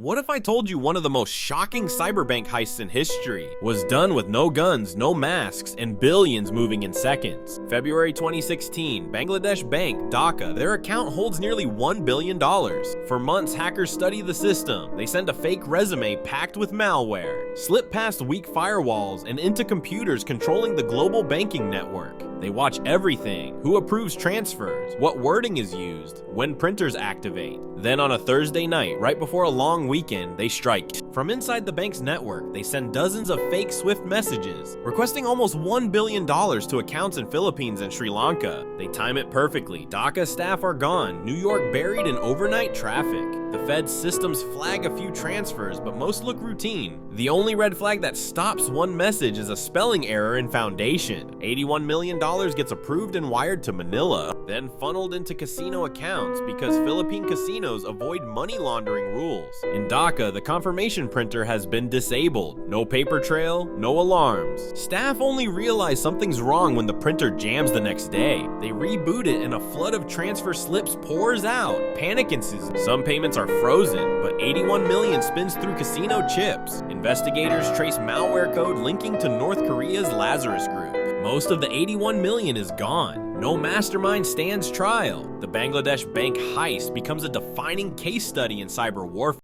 What if I told you one of the most shocking cyberbank heists in history was done with no guns, no masks, and billions moving in seconds? February 2016, Bangladesh bank, Dhaka, their account holds nearly $1 billion. For months, hackers study the system. They send a fake resume packed with malware, slip past weak firewalls, and into computers controlling the global banking network. They watch everything: who approves transfers, what wording is used, when printers activate. Then on a Thursday night, right before a long weekend, they strike. From inside the bank's network, they send dozens of fake Swift messages, requesting almost $1 billion to accounts in Philippines and Sri Lanka. They time it perfectly. Dhaka staff are gone, New York buried in overnight traffic. The Fed's systems flag a few transfers, but most look routine. The only red flag that stops one message is a spelling error in Foundation. $81 million gets approved and wired to Manila, then funneled into casino accounts because Philippine casinos avoid money laundering rules. In Dhaka, the confirmation printer has been disabled. No paper trail, no alarms. Staff only realize something's wrong when the printer jams the next day. They reboot it and a flood of transfer slips pours out. Panic ensues. Some payments are frozen, but 81 million spins through casino chips. Investigators trace malware code linking to North Korea's Lazarus Group. Most of the 81 million is gone. No mastermind stands trial. The Bangladesh bank heist becomes a defining case study in cyber warfare.